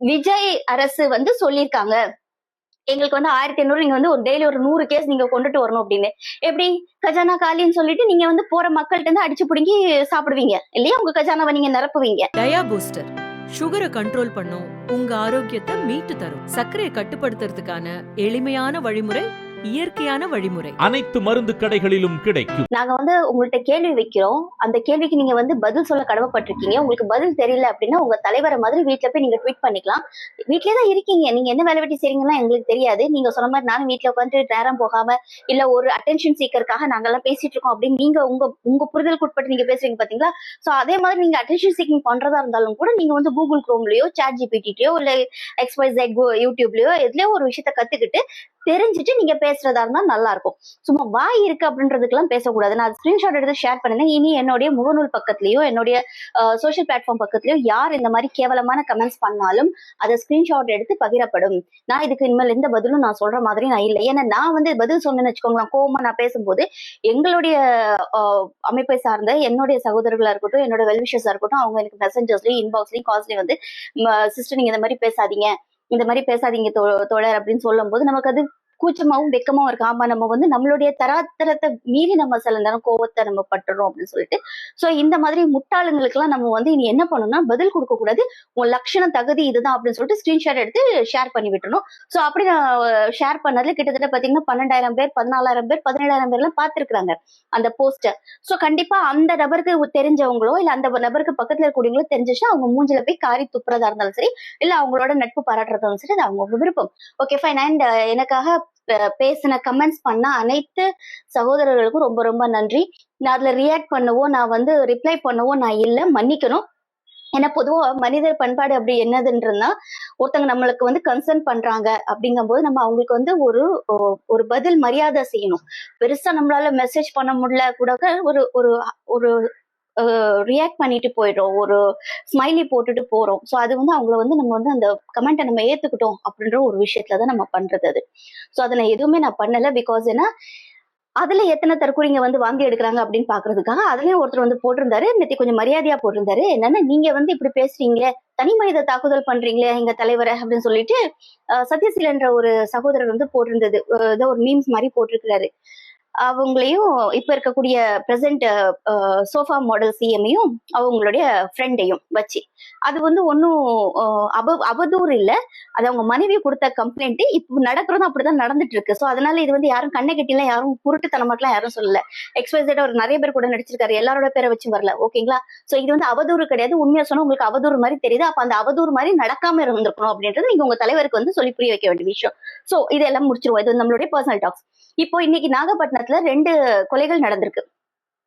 விஜய் அரசு வந்து சொல்லியிருக்காங்க எங்களுக்கு வந்து 1500 நீங்க வந்து ஒரு டெய்லி ஒரு 100 கேஸ் நீங்க கொண்டுட்டு வரணும் அப்படின்னு. எப்படி கஜானா காலின்னு சொல்லிட்டு நீங்க வந்து போற மக்கள்கிட்ட இருந்து அடிச்சு புடுங்கி சாப்பிடுவீங்க இல்லையா? உங்க கஜானாவை நீங்க நிரப்புவீங்க. டயா பூஸ்டர் சுகரை கண்ட்ரோல் பண்ணும், உங்க ஆரோக்கியத்தை மீட்டு தரும். சர்க்கரையை கட்டுப்படுத்துறதுக்கான எளிமையான வழிமுறை, இயற்கையான வழிமுறை. அனைத்து மருந்து கடைகளிலும் கிடைக்கும். நாங்க வந்து உங்கள்ட்ட கேள்வி வைக்கிறோம். அந்த கேள்விக்கு நீங்க வந்து பதில் சொல்ல கடமைப்பட்டிருக்கீங்க. உங்களுக்கு பதில் தெரியல அப்படின்னா உங்க தலைவரை மாதிரி வீட்டுல போய் நீங்க ட்வீட் பண்ணிக்கலாம். வீட்லயே தான் இருக்கீங்க. நீங்க என்ன வேலை வெட்டி செய்றீங்கன்னா எங்களுக்கு தெரியாது. நீங்க சொன்ன மாதிரி நானும் வீட்டுல உட்காந்து நேரம் போகாம இல்ல ஒரு அட்டென்ஷன் சீக்கருக்காக நாங்கெல்லாம் பேசிட்டு இருக்கோம் அப்படின்னு நீங்க உங்க உங்க புரிதலுக்கு உட்பட்டு நீங்க பேசுறீங்க பாத்தீங்களா? சோ அதே மாதிரி நீங்க அட்டென்ஷன் சீக்கிங் பண்றதா இருந்தாலும் கூட நீங்க வந்து கூகுள் குரோம்லயோ சாட் ஜிபிடிலயோ இல்ல XYZ யூடியூப்லயோ எதுலயோ ஒரு விஷயத்த கத்துக்கிட்டு தெரிஞ்சுட்டு நீங்க பேசுறதா இருந்தா நல்லா இருக்கும். சும்மா வாய் இருக்கு அப்படின்றதுக்கெல்லாம் பேசக்கூடாது. நான் ஸ்கிரீன்ஷாட் எடுத்து ஷேர் பண்ணேன். இனி என்னுடைய முகநூல் பக்கத்துலயோ என்னுடைய சோசியல் பிளாட்ஃபார்ம் பக்கத்துலயோ யார் இந்த மாதிரி கேவலமான கமெண்ட்ஸ் பண்ணாலும் அதை ஸ்கிரீன்ஷாட் எடுத்து பகிரப்படும். நான் இதுக்கு இனிமேல் எந்த பதிலும் நான் சொல்ற மாதிரி நான் இல்லை. ஏன்னா நான் வந்து பதில் சொன்னேன்னு வச்சுக்கோங்களேன், கோவமா நான் பேசும்போது எங்களுடைய அமைப்பை சார்ந்த என்னுடைய சகோதரர்களா இருக்கட்டும், என்னோட வெல்விஷர்ஸா இருக்கட்டும், அவங்க எனக்கு மெசஞ்சர்ஸ்லயும் இன்பாக்ஸ்லயும் கால்ஸ்லயும் வந்து சிஸ்டர் நீங்க இந்த மாதிரி பேசாதீங்க, இந்த மாதிரி பேசாதீங்க தோழர் அப்படின்னு சொல்லும் போது நமக்கு அது கூச்சமாவும் வெக்கமாவும் இருக்கு. ஆமா, நம்ம வந்து நம்மளுடைய தராதரத்தை மீறி நம்ம சில நேரம் கோவத்தை நம்ம பட்டுறோம் அப்படின்னு சொல்லிட்டு. சோ இந்த மாதிரி முட்டாளுங்களுக்கு எல்லாம் நம்ம வந்து இனி என்ன பண்ணணும்னா பதில் கொடுக்க கூடாது. உன் லட்சண தகுதி இதுதான் அப்படின்னு சொல்லிட்டு ஸ்கிரீன்ஷாட் எடுத்து ஷேர் பண்ணி விட்டுணும். சோ அப்படி நான் ஷேர் பண்ணதுல கிட்டத்தட்ட பாத்தீங்கன்னா 12,000 பேர், 14,000 பேர், 17,000 பேர்லாம் பாத்துருக்காங்க அந்த போஸ்ட. சோ கண்டிப்பா அந்த நபருக்கு தெரிஞ்சவங்களோ இல்ல அந்த நபருக்கு பக்கத்துல இருக்கக்கூடியவங்களோ தெரிஞ்சிச்சுன்னா அவங்க மூஞ்சில போய் காரி துப்புறதா இருந்தாலும் சரி, இல்ல அவங்களோட நட்பு பாராட்டுறதாலும் சரி, அது அவங்க விருப்பம். Okay fine. அண்ட் எனக்காக பேசின கமெண்ட்ஸ் பண்ண அனைத்து சகோதரர்களுக்கும் ரொம்ப ரொம்ப நன்றி. நான் அதுல ரியாக்ட் பண்ணவோ நான் வந்து ரிப்ளை பண்ணவோ நான் இல்ல, மன்னிக்கணும். ஏன்னா பொதுவா மனிதர் பண்பாடு அப்படி என்னதுன்றதுன்னா, ஒருத்தங்க நம்மளுக்கு வந்து கன்சர்ன் பண்றாங்க அப்படிங்கும்போது நம்ம அவங்களுக்கு வந்து ஒரு பதில் மரியாதை செய்யணும். பெருசா நம்மளால மெசேஜ் பண்ண முடியல கூட ஒரு ஒரு ஒரு ரியாக்ட் பண்ணிட்டு போயிடுறோம், ஒரு ஸ்மைலி போட்டுட்டு போறோம். சோ அது வந்து அவங்கள வந்து நம்ம வந்து அந்த கமெண்ட்டை நம்ம ஏத்துக்கிட்டோம் அப்படின்ற ஒரு விஷயத்துலதான் நம்ம பண்றது அது. சோ அதை நான் எதுவுமே நான் பண்ணல. பிகாஸ் ஏன்னா அதுல எத்தனை தற்கொலைங்க வந்து வாந்தி எடுக்கிறாங்க அப்படின்னு பாக்குறதுக்காக அதுலயும் ஒருத்தர் வந்து போட்டிருந்தாரு, நேத்தி கொஞ்சம் மரியாதையா போட்டிருந்தாரு. என்னன்னா நீங்க வந்து இப்படி பேசுறீங்களே, தனி மனித தாக்குதல் பண்றீங்களே எங்க தலைவரை அப்படின்னு சொல்லிட்டு சத்யசீல் என்ற ஒரு சகோதரர் வந்து போட்டிருந்தது. ஏதோ ஒரு மீம்ஸ் மாதிரி போட்டிருக்கிறாரு. அவங்களையும் இப்ப இருக்கக்கூடிய பிரசன்ட் சோஃபா மாடல் சிஎம்மையும் அவங்களுடைய ஃப்ரெண்டையும் வச்சு அது வந்து ஒன்னும் அவதூறு இல்ல. அது அவங்க மனைவி கொடுத்த கம்ப்ளைண்ட். இப்ப நடக்கிறதும் அப்படிதான் நடந்துட்டு இருக்கு. சோ அதனால இது வந்து யாரும் கண்ணை கட்டிலாம் யாரும் குருட்டுத்தனமாட்டெல்லாம் யாரும் சொல்லல. XYZ ஒரு நிறைய பேர் கூட நடிச்சிருக்காரு, எல்லாரோட பேரை வச்சு வரல. ஓகேங்களா? சோ இது வந்து அவதூறு கிடையாது. உண்மையா சொன்னா உங்களுக்கு அவதூறு மாதிரி தெரியுது. அப்ப அந்த அவதூறு மாதிரி நடக்காம இருந்திருக்கணும் அப்படின்றது நீங்க உங்க தலைவருக்கு வந்து சொல்லி புரிய வைக்க வேண்டிய விஷயம். சோ இதெல்லாம் முடிச்சிருவோம். இது நம்மளுடைய பர்சனல் டாக்ஸ். இப்போ இன்னைக்கு நாகப்பட்டினத்துல 2 கொலைகள் நடந்திருக்கு.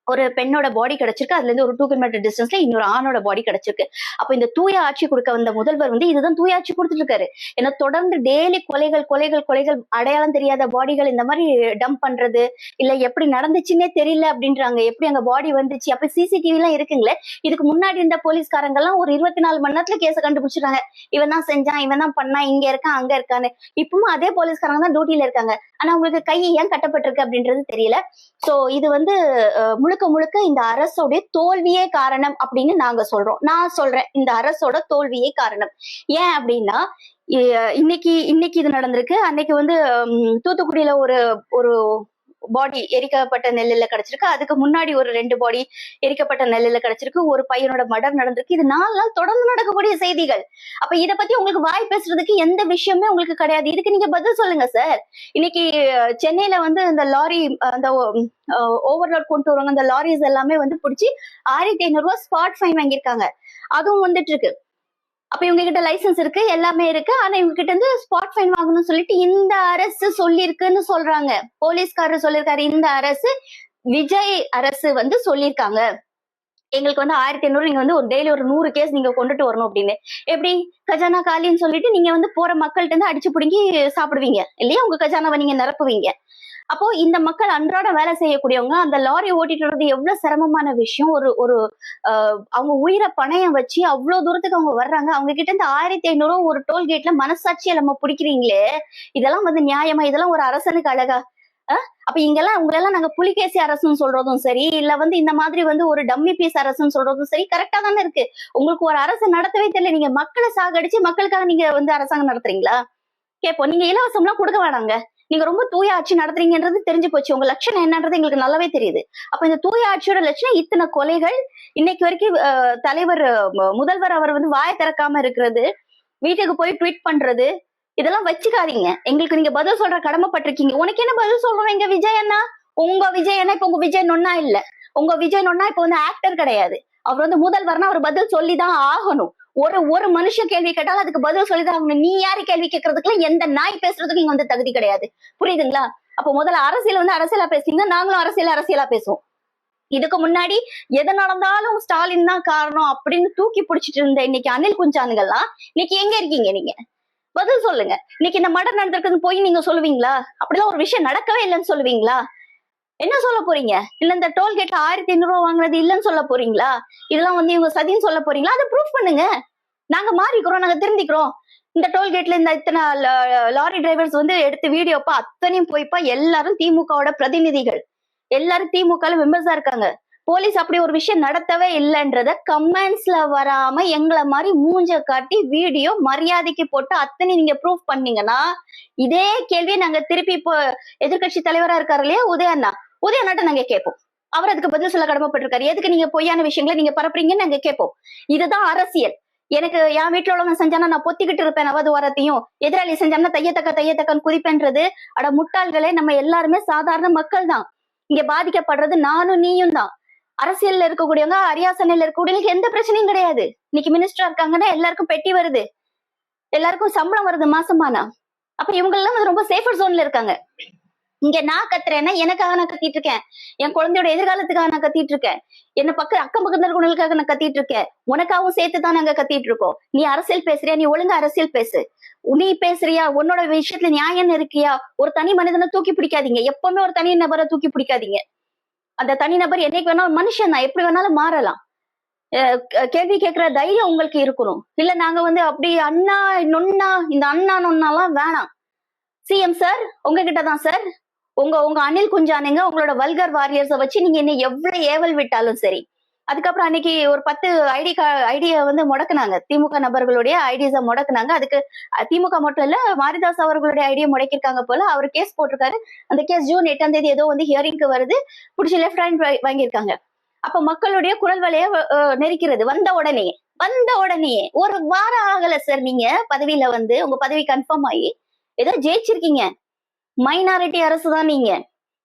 ஒரு பெண்ணோட பாடி கிடைச்சிருக்கு. அதுல இருந்து ஒரு 2 கிலோமீட்டர் டிஸ்டன்ஸ்ல இன்னொரு ஆணோட பாடி கிடைச்சிருக்கு. அப்ப இந்த தூய ஆட்சி கொடுக்க வந்த முதல்வர் வந்து இதுதான் தூய ஆட்சி கொடுத்துட்டு இருக்காரு. ஏன்னா தொடர்ந்து டெய்லி கொலைகள் கொலைகள் கொலைகள், அடையாளம் தெரியாத பாடிகள் இந்த மாதிரி டம்ப் பண்றது, இல்ல எப்படி நடந்துச்சுன்னே தெரியல அப்படின்றாங்க. எப்படி அங்க பாடி வந்துச்சு, அப்ப CCTV எல்லாம் இருக்குங்களே. இதுக்கு முன்னாடி இருந்த போலீஸ்காரங்க எல்லாம் ஒரு 24 மணி நேரத்துல கேஸ கண்டுபிடிச்சிடுறாங்க. இவன் தான் செஞ்சான், இவன் தான் பண்ணா, இங்க இருக்கான் அங்க இருக்கான்னு. இப்பவும் அதே போலீஸ்காரங்க தான் டியூட்டில இருக்காங்க. ஆனா உங்களுக்கு கை ஏன் கட்டப்பட்டிருக்கு அப்படின்றது தெரியல. சோ இது வந்து முழுக்க முழுக்க இந்த அரசோடைய தோல்வியே காரணம் அப்படின்னு நாங்க சொல்றோம். நான் சொல்றேன் இந்த அரசோட தோல்வியே காரணம். ஏன் அப்படின்னா இன்னைக்கு இது நடந்திருக்கு. அன்னைக்கு வந்து தூத்துக்குடியில ஒரு ஒரு பாடி எரிக்கப்பட்ட நெல்லுல கிடைச்சிருக்கு. அதுக்கு முன்னாடி ஒரு 2 பாடி எரிக்கப்பட்ட நெல்லுல கிடைச்சிருக்கு. ஒரு பையனோட மர்டர் நடந்திருக்கு. இது 4 நாள் தொடர்ந்து நடக்கக்கூடிய செய்திகள். அப்ப இத பத்தி உங்களுக்கு வாய் பேசுறதுக்கு எந்த விஷயமே உங்களுக்கு கிடையாது. இதுக்கு நீங்க பதில் சொல்லுங்க சார். இன்னைக்கு சென்னையில வந்து இந்த லாரி அந்த ஓவர்லோட் கொண்டு வருவாங்க, அந்த லாரிஸ் எல்லாமே வந்து பிடிச்சி 1500 ஸ்பாட் ஃபைன் வாங்கியிருக்காங்க. அதுவும் வந்துட்டு இருக்கு. அப்ப இவங்க கிட்ட லைசன்ஸ் இருக்கு, எல்லாமே இருக்கு. ஆனா இவங்க கிட்ட இருந்து ஸ்பாட் ஃபைன் வாங்கணும்னு சொல்லிட்டு இந்த அரசு சொல்லியிருக்குன்னு சொல்றாங்க. போலீஸ்காரர் சொல்லியிருக்காரு, இந்த அரசு விஜய் அரசு வந்து சொல்லியிருக்காங்க எங்களுக்கு வந்து 1500 நீங்க வந்து ஒரு டெய்லி ஒரு 100 கேஸ் நீங்க கொண்டுட்டு வரணும் அப்படின்னு. எப்படி கஜானா காலின்னு சொல்லிட்டு நீங்க வந்து போற மக்கள்கிட்ட இருந்து அடிச்சு புடுங்கி சாப்பிடுவீங்க இல்லையா? உங்க கஜானாவை நீங்க நிரப்புவீங்க. அப்போ இந்த மக்கள் அன்றாட வேலை செய்யக்கூடியவங்க, அந்த லாரி ஓட்டிட்டு வர்றது எவ்வளவு சிரமமான விஷயம். ஒரு அவங்க உயிரை பணையம் வச்சு அவ்வளவு தூரத்துக்கு அவங்க வர்றாங்க. அவங்க கிட்ட இருந்து 1500 ஒரு டோல்கேட்ல மனசாட்சியை நம்ம பிடிக்கிறீங்களே, இதெல்லாம் வந்து நியாயமா? இதெல்லாம் ஒரு அரசனுக்கு அழகா? அப்ப இங்கெல்லாம் உங்களெல்லாம் நாங்க புலிகேசி அரசுன்னு சொல்றதும் சரி, இல்ல வந்து இந்த மாதிரி வந்து ஒரு டம்மி பீஸ் அரசுன்னு சொல்றதும் சரி கரெக்டா தானே இருக்கு. உங்களுக்கு ஒரு அரசு நடத்தவே தெரியல. நீங்க மக்களை சாகடிச்சு மக்களுக்காக நீங்க வந்து அரசாங்கம் நடத்துறீங்களா? கேட்போம். நீங்க இலவசம்லாம் கொடுக்க வேணாங்க. நீங்க ரொம்ப தூய ஆட்சி நடத்துறீங்கன்றது தெரிஞ்சு போச்சு. உங்க லட்சணம் என்னன்றது எங்களுக்கு நல்லாவே தெரியுது. அப்ப இந்த தூய ஆட்சியோட லட்சணம் இத்தனை கொலைகள், இன்னைக்கு வரைக்கும் தலைவர் முதல்வர் அவர் வந்து வாயை திறக்காம இருக்கிறது, வீட்டுக்கு போய் ட்வீட் பண்றது, இதெல்லாம் வச்சுக்காதீங்க. எங்களுக்கு நீங்க பதில் சொல்ற கடமைப்பட்டிருக்கீங்க. உனக்கு என்ன பதில் சொல்றோம் எங்க விஜய் அண்ணா? உங்க விஜய் அண்ணா இப்ப உங்க விஜய் நொன்னா இல்ல. உங்க விஜய் நொன்னா இப்ப வந்து ஆக்டர் கிடையாது. அவர் வந்து முதல்வர்னா அவர் பதில் சொல்லிதான் ஆகணும். ஒரு மனுஷன் கேள்வி கேட்டாலும் அதுக்கு பதில் சொல்லிதான் ஆகணும். நீ யாரு கேள்வி கேட்கறதுக்குலாம் எந்த நாய் பேசுறதுக்கு இங்க வந்து தகுதி கிடையாது. புரியுதுங்களா? அப்ப முதல்ல அரசியல் வந்து அரசியலா பேசுறீங்க, நாங்களும் அரசியலா பேசுவோம். இதுக்கு முன்னாடி எது நடந்தாலும் ஸ்டாலின் தான் காரணம் அப்படின்னு தூக்கி பிடிச்சிட்டு இருந்த இன்னைக்கு அனில் குஞ்சானுங்கெல்லாம் இன்னைக்கு எங்க இருக்கீங்க? நீங்க பதில் சொல்லுங்க. இன்னைக்கு இந்த மர்டர் நடந்திருக்குன்னு போய் நீங்க சொல்லுவீங்களா? அப்படிலாம் ஒரு விஷயம் நடக்கவே இல்லைன்னு சொல்லுவீங்களா? என்ன சொல்ல போறீங்க? இல்ல இந்த டோல்கேட்ல 1500 ரூபாய் வாங்குறது இல்லைன்னு சொல்ல போறீங்களா? இதெல்லாம் வந்து இவங்க சதின்னு சொல்ல போறீங்களா? அதை ப்ரூஃப் பண்ணுங்க. நாங்க மாறிக்கிறோம், நாங்க திருந்திக்கிறோம். இந்த டோல்கேட்ல இந்த இத்தனை லாரி டிரைவர்ஸ் வந்து எடுத்து வீடியோப்பா அத்தனையும் போய்ப்பா எல்லாரும் திமுகவோட பிரதிநிதிகள், எல்லாரும் திமுக மெம்பர்ஸா இருக்காங்க. போலீஸ் அப்படி ஒரு விஷயம் நடத்தவே இல்லைன்றத கமெண்ட்ஸ்ல வராம எங்களை மாதிரி மூஞ்ச காட்டி வீடியோ மரியாதைக்கு போட்டு அத்தனை நீங்க ப்ரூஃப் பண்ணீங்கன்னா, இதே கேள்வியை நாங்க திருப்பி இப்போ எதிர்கட்சி தலைவரா இருக்காரு இல்லையா உதயநாட்ட நாங்க கேட்போம். அவர் அதுக்கு பதில் சொல்ல கடமைப்பட்டிருக்காரு. எதுக்கு நீங்க பொய்யான விஷயங்களை நீங்க பரப்புறீங்கன்னு நாங்க கேட்போம். இதுதான் அரசியல். எனக்கு என் வீட்டுல உள்ளவன் செஞ்சானா நான் பொத்திக்கிட்டு இருப்பேன் நவது வாரத்தையும், எதிராளி செஞ்சானா தையத்தக்கன்னு குதிப்பேன்றது. அட முட்டாள்களே, நம்ம எல்லாருமே சாதாரண மக்கள் தான். இங்க பாதிக்கப்படுறது நானும் நீயும் தான். அரசியல்ல இருக்கக்கூடியவங்க, அரியாசனையில இருக்கக்கூடியவங்களுக்கு எந்த பிரச்சனையும் கிடையாது. இன்னைக்கு மினிஸ்டரா இருக்காங்கன்னா எல்லாருக்கும் பெட்டி வருது, எல்லாருக்கும் சம்பளம் வருது மாசமானா. அப்ப இவங்க எல்லாம் ரொம்ப சேஃபர் ஜோன்ல இருக்காங்க. இங்க நான் கத்துறேன்னா எனக்காக நான் கத்திட்டு இருக்கேன், என் குழந்தையோட எதிர்காலத்துக்காக நான் கத்திட்டு இருக்கேன், என்ன அக்கம் பக்கத்துல இருக்கவங்களுக்காக நான் கத்திட்டு இருக்கேன், உனக்காகவும் சேர்த்துதான் நாங்க கத்திட்டு இருக்கோம். நீ அரசியல் பேசுறியா? நீ ஒழுங்கா அரசியல் பேசு. நீ பேசுறியா? உன்னோட விஷயத்துல நியாயம் இருக்கியா? ஒரு தனி மனிதனை தூக்கி பிடிக்காதீங்க. எப்பவுமே ஒரு தனி நபரை தூக்கி பிடிக்காதீங்க. அந்த தனிநபர் என்னைக்கு வேணாலும் மனுஷன் தான், எப்படி வேணாலும் மாறலாம். கேள்வி கேட்கிற தைரியம் உங்களுக்கு இருக்கணும். இல்ல நாங்க வந்து அப்படி அண்ணா நொன்னா, இந்த அண்ணா நொன்னாலாம் வேணாம். சிஎம் சார் உங்ககிட்ட தான் சார். உங்க அனில் குஞ்சானுங்க உங்களோட வல்கர் வாரியர்ஸை வச்சு நீங்க என்ன எவ்வளவு ஏவல் விட்டாலும் சரி. அதுக்கப்புறம் அன்னைக்கு ஒரு 10 ஐடியை வந்து முடக்குனாங்க. திமுக நபர்களுடைய ஐடிஸை முடக்குனாங்க. அதுக்கு திமுக மட்டும் இல்ல, மாரிதாஸ் அவர்களுடைய ஐடியா முடக்கிருக்காங்க போல. அவர் கேஸ் போட்டிருக்காரு. அந்த கேஸ் ஜூன் 8ஆம் தேதி ஏதோ வந்து ஹியரிங்க்கு வருது. பிடிச்சி லெஃப்ட் ஹேண்ட் வாங்கியிருக்காங்க. அப்ப மக்களுடைய குரல் வலைய நெருக்கிறது. வந்த உடனே ஒரு வாரம் ஆகல சார், நீங்க பதவியில வந்து உங்க பதவி கன்ஃபார்ம் ஆகி ஏதோ ஜெயிச்சிருக்கீங்க. மைனாரிட்டி அரசு தான் நீங்க.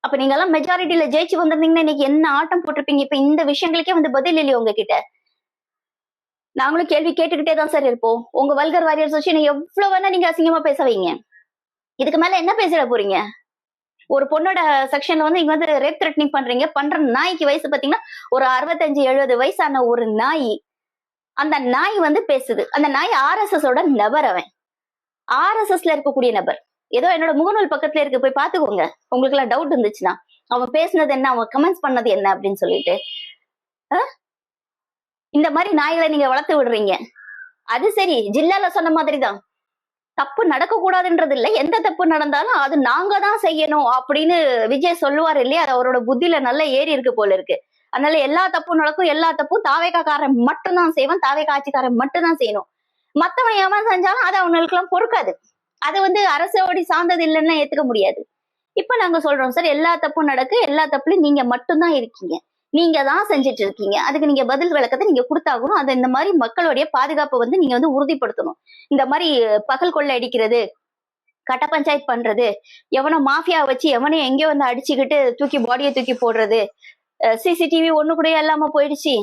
அப்ப நீங்க எல்லாம் மெஜாரிட்டியில ஜெயிச்சு வந்திருந்தீங்கன்னா இன்னைக்கு என்ன ஆட்டம் போட்டிருப்பீங்க. இப்ப இந்த விஷயங்களுக்கே வந்து பதில் இல்லையே உங்ககிட்ட. நாங்களும் கேள்வி கேட்டுக்கிட்டே தான் சார் இருப்போம். உங்க வல்கர் வாரியர்ஸ் வச்சு நீங்க எவ்வளவு வேணா நீங்க அசிங்கமா பேச வைங்க. இதுக்கு மேல என்ன பேசிட போறீங்க? ஒரு பொண்ணோட செக்ஷன்ல வந்து இங்க வந்து ரேப் த்ரெட்னிங் பண்ற நாய்க்கு வயசு பாத்தீங்கன்னா ஒரு 65-70 வயசான ஒரு நாய். அந்த நாய் வந்து பேசுது. அந்த நாய் RSS ஓட நபர். அவன் RSSல இருக்கக்கூடிய நபர். ஏதோ என்னோட முகநூல் பக்கத்துல இருக்கு, போய் பாத்துக்கோங்க. உங்களுக்கு எல்லாம் டவுட் இருந்துச்சுன்னா அவன் பேசுனது என்ன, அவன் கமெண்ட்ஸ் பண்ணது என்ன அப்படின்னு சொல்லிட்டு. இந்த மாதிரி நாய்களை நீங்க வளர்த்து விடுறீங்க. அது சரி, ஜில்லால சொன்ன மாதிரிதான் தப்பு நடக்க கூடாதுன்றது இல்ல, எந்த தப்பு நடந்தாலும் அது நாங்க தான் செய்யணும் அப்படின்னு விஜய் சொல்லுவார் இல்லையா? அவரோட புத்தியில நல்லா ஏறி இருக்கு போல இருக்கு. அதனால எல்லா தப்பும் நடக்கும், எல்லா தப்பும் தாவேக்காரன் மட்டும்தான் செய்வான், தாவேக்கா ஆட்சிக்காரன் மட்டும்தான் செய்யணும். மத்தவன் எவன் செஞ்சாலும் அது அவங்களுக்கு எல்லாம் பொறுக்காது. அது வந்து அரசோடி சார்ந்தது இல்லைன்னா ஏத்துக்க முடியாது. இப்ப நாங்க சொல்றோம் சார், எல்லா தப்பும் நடக்கு, எல்லா தப்புலையும் நீங்க மட்டும்தான் இருக்கீங்க, நீங்க தான் செஞ்சுட்டு இருக்கீங்க. அதுக்கு நீங்க பதில் விளக்கத்தை நீங்க கொடுத்தாகணும். அது இந்த மாதிரி மக்களுடைய பாதுகாப்பை வந்து நீங்க வந்து உறுதிப்படுத்தணும். இந்த மாதிரி பகல் கொள்ளை அடிக்கிறது, கட்ட பஞ்சாயத்து பண்றது, எவனோ மாஃபியா வச்சு எவனையும் எங்கேயோ வந்து அடிச்சுக்கிட்டு பாடியை தூக்கி போடுறது, CCTV ஒண்ணு கூட இல்லாம போயிடுச்சு.